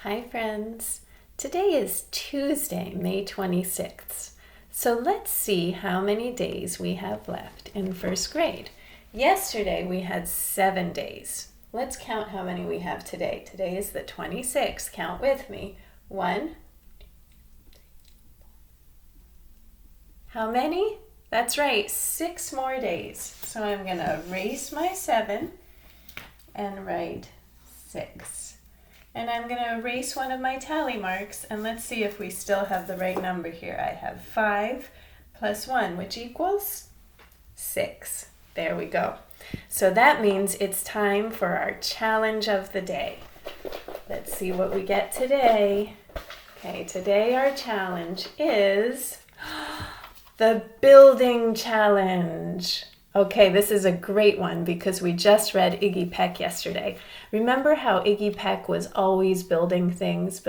Hi friends! Today is Tuesday, May 26th. So let's see how many days we have left in first grade. Yesterday we had 7 days. Let's count how many we have today. Today is the 26th. Count with me. 1. How many? That's right, 6 more days. So I'm going to erase my 7 and write 6. And I'm going to erase one of my tally marks, and let's see if we still have the right number here. I have 5 plus 1, which equals 6. There we go. So that means it's time for our challenge of the day. Let's see what we get today. Okay, today our challenge is the building challenge. Okay, this is a great one because we just read Iggy Peck yesterday. Remember how Iggy Peck was always building things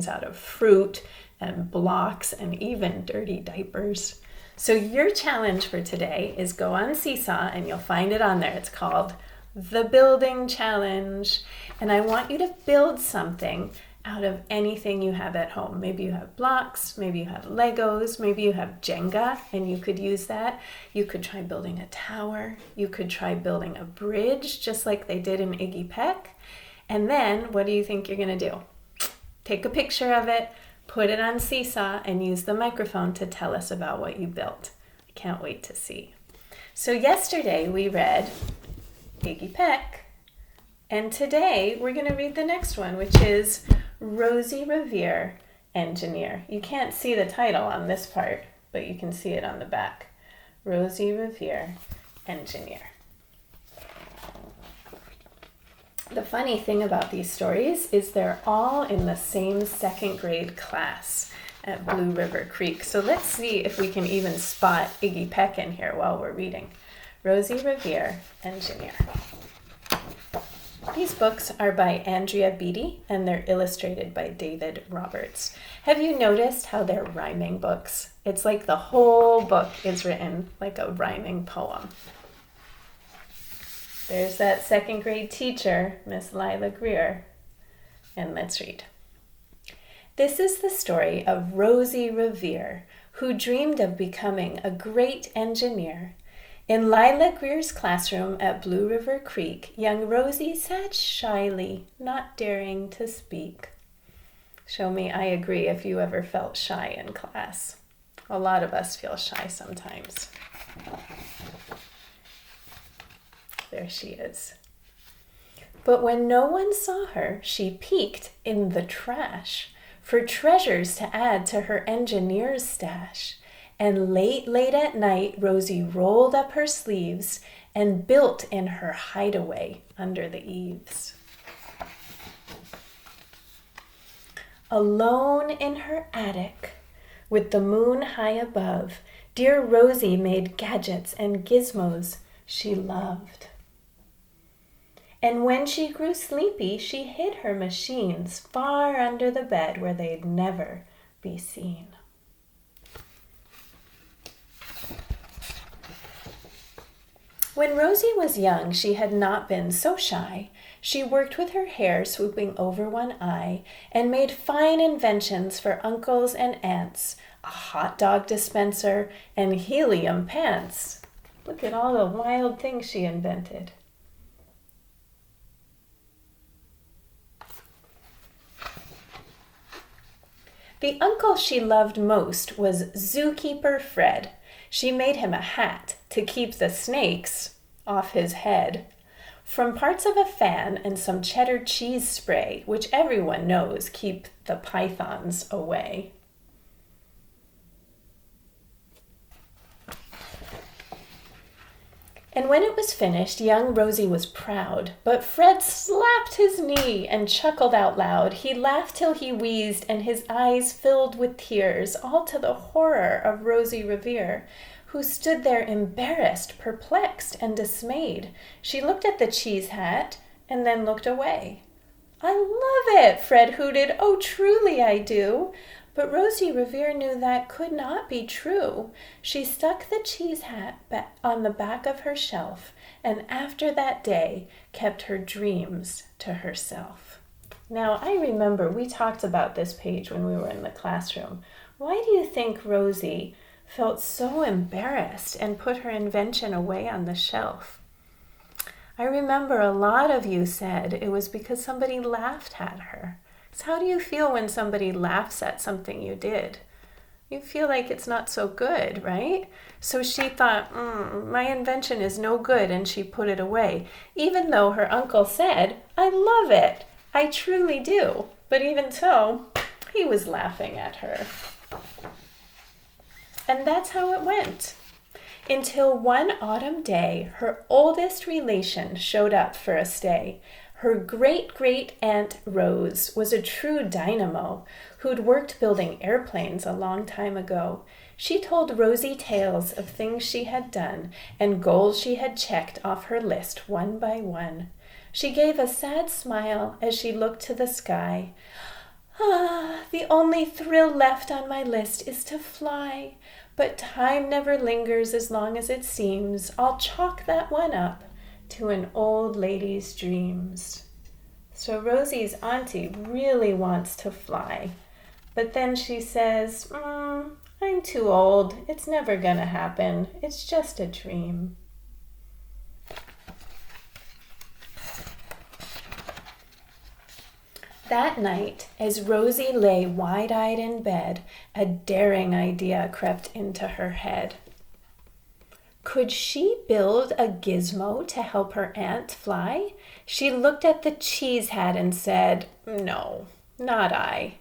out of fruit and blocks and even dirty diapers? So your challenge for today is go on Seesaw and you'll find it on there. It's called the building challenge. And I want you to build something out of anything you have at home. Maybe you have blocks, maybe you have Legos, maybe you have Jenga, and you could use that. You could try building a tower. You could try building a bridge, just like they did in Iggy Peck. And then, what do you think you're going to do? Take a picture of it, put it on Seesaw, and use the microphone to tell us about what you built. I can't wait to see. So yesterday we read Iggy Peck, and today we're going to read the next one, which is Rosie Revere, Engineer. You can't see the title on this part, but you can see it on the back. Rosie Revere, Engineer. The funny thing about these stories is they're all in the same second grade class at Blue River Creek. So let's see if we can even spot Iggy Peck in here while we're reading. Rosie Revere, Engineer. These books are by Andrea Beatty and they're illustrated by David Roberts. Have you noticed how they're rhyming books? It's like the whole book is written like a rhyming poem. There's that second grade teacher, Miss Lila Greer. And let's read. This is the story of Rosie Revere, who dreamed of becoming a great engineer. In Lila Greer's classroom at Blue River Creek, young Rosie sat shyly, not daring to speak. Show me I agree if you ever felt shy in class. A lot of us feel shy sometimes. There she is. But when no one saw her, she peeked in the trash for treasures to add to her engineer's stash. And late at night, Rosie rolled up her sleeves and built in her hideaway under the eaves. Alone in her attic, with the moon high above, dear Rosie made gadgets and gizmos she loved. And when she grew sleepy, she hid her machines far under the bed where they'd never be seen. When Rosie was young, she had not been so shy. She worked with her hair swooping over one eye and made fine inventions for uncles and aunts, a hot dog dispenser and helium pants. Look at all the wild things she invented. The uncle she loved most was Zookeeper Fred. She made him a hat to keep the snakes off his head. From parts of a fan and some cheddar cheese spray, which everyone knows keep the pythons away. And when it was finished, young Rosie was proud, but Fred slapped his knee and chuckled out loud. He laughed till he wheezed, and his eyes filled with tears, all to the horror of Rosie Revere, who stood there embarrassed, perplexed, and dismayed. She looked at the cheese hat and then looked away. I love it, Fred hooted. Oh, truly I do. But Rosie Revere knew that could not be true. She stuck the cheese hat on the back of her shelf, and after that day kept her dreams to herself. Now, I remember we talked about this page when we were in the classroom. Why do you think Rosie felt so embarrassed and put her invention away on the shelf? I remember a lot of you said it was because somebody laughed at her. So how do you feel when somebody laughs at something you did? You feel like it's not so good, right? So she thought, my invention is no good, and she put it away, even though her uncle said, I love it. I truly do. But even so, he was laughing at her. And that's how it went. Until one autumn day, her oldest relation showed up for a stay. Her great-great-aunt Rose was a true dynamo who'd worked building airplanes a long time ago. She told Rosie tales of things she had done and goals she had checked off her list one by one. She gave a sad smile as she looked to the sky. The only thrill left on my list is to fly. But time never lingers as long as it seems. I'll chalk that one up to an old lady's dreams. So Rosie's auntie really wants to fly. But then she says, I'm too old. It's never gonna happen. It's just a dream. That night, as Rosie lay wide-eyed in bed, a daring idea crept into her head. Could she build a gizmo to help her aunt fly? She looked at the cheese hat and said, No, not I.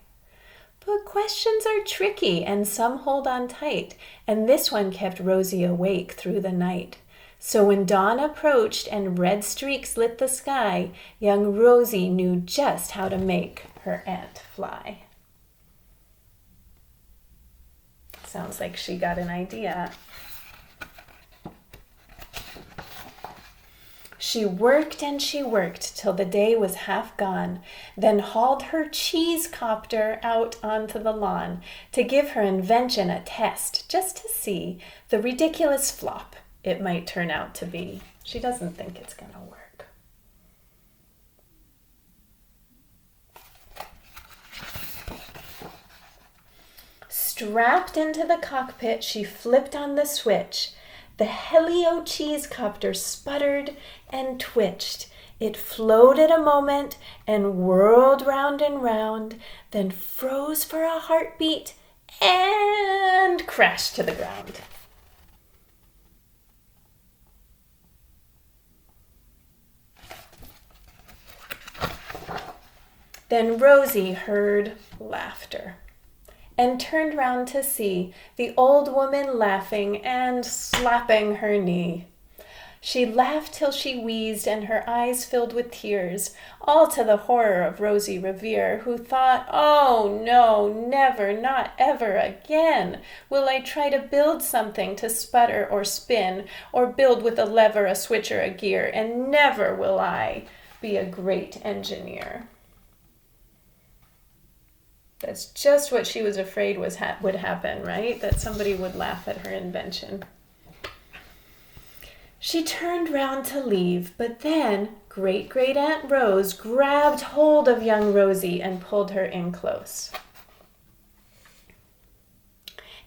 But questions are tricky and some hold on tight, and this one kept Rosie awake through the night. So when dawn approached and red streaks lit the sky, young Rosie knew just how to make her aunt fly. Sounds like she got an idea. She worked and she worked till the day was half gone, then hauled her cheese copter out onto the lawn to give her invention a test, just to see the ridiculous flop it might turn out to be. She doesn't think it's going to work. Strapped into the cockpit, she flipped on the switch. The helio cheese copter sputtered and twitched. It floated a moment and whirled round and round, then froze for a heartbeat and crashed to the ground. Then Rosie heard laughter and turned round to see the old woman laughing and slapping her knee. She laughed till she wheezed and her eyes filled with tears, all to the horror of Rosie Revere, who thought, oh no, never, not ever again will I try to build something to sputter or spin or build with a lever, a switch, or a gear, and never will I be a great engineer. That's just what she was afraid would happen, right? That somebody would laugh at her invention. She turned round to leave, but then Great-Great-Aunt Rose grabbed hold of young Rosie and pulled her in close,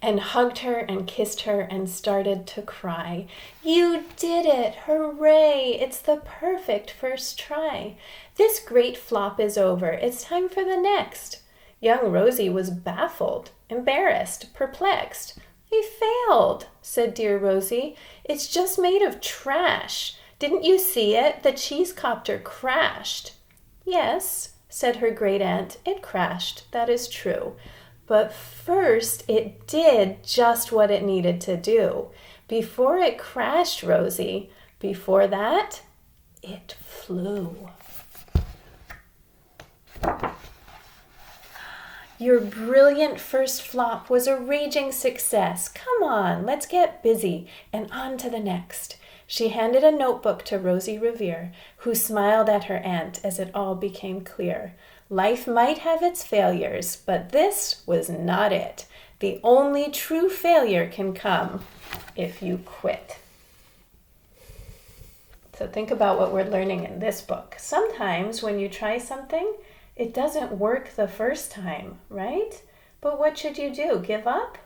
and hugged her and kissed her and started to cry. You did it! Hooray! It's the perfect first try. This great flop is over. It's time for the next. Young Rosie was baffled, embarrassed, perplexed. I failed, said dear Rosie. It's just made of trash. Didn't you see it? The cheese copter crashed. Yes, said her great aunt, it crashed. That is true. But first it did just what it needed to do. Before it crashed, Rosie, before that, it flew. Your brilliant first flop was a raging success. Come on, let's get busy and on to the next. She handed a notebook to Rosie Revere, who smiled at her aunt as it all became clear. Life might have its failures, but this was not it. The only true failure can come if you quit. So think about what we're learning in this book. Sometimes when you try something, It doesn't work the first time, right? But what should you do? Give up?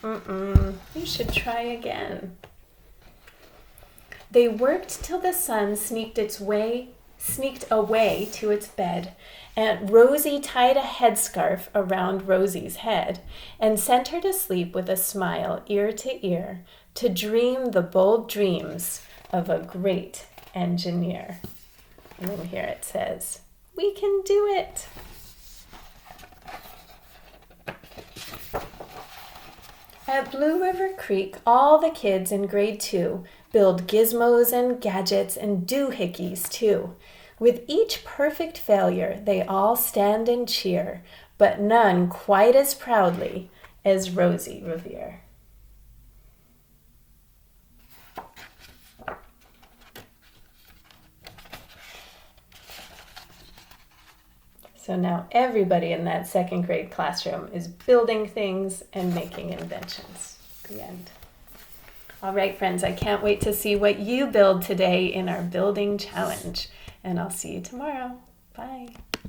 You should try again. They worked till the sun sneaked away to its bed. Aunt Rosie tied a headscarf around Rosie's head and sent her to sleep with a smile ear to ear, to dream the bold dreams of a great engineer. And then here it says, we can do it. At Blue River Creek, all the kids in grade 2 build gizmos and gadgets and doohickeys too. With each perfect failure, they all stand and cheer, but none quite as proudly as Rosie Revere. So now everybody in that second grade classroom is building things and making inventions. The end. All right, friends, I can't wait to see what you build today in our building challenge. And I'll see you tomorrow. Bye.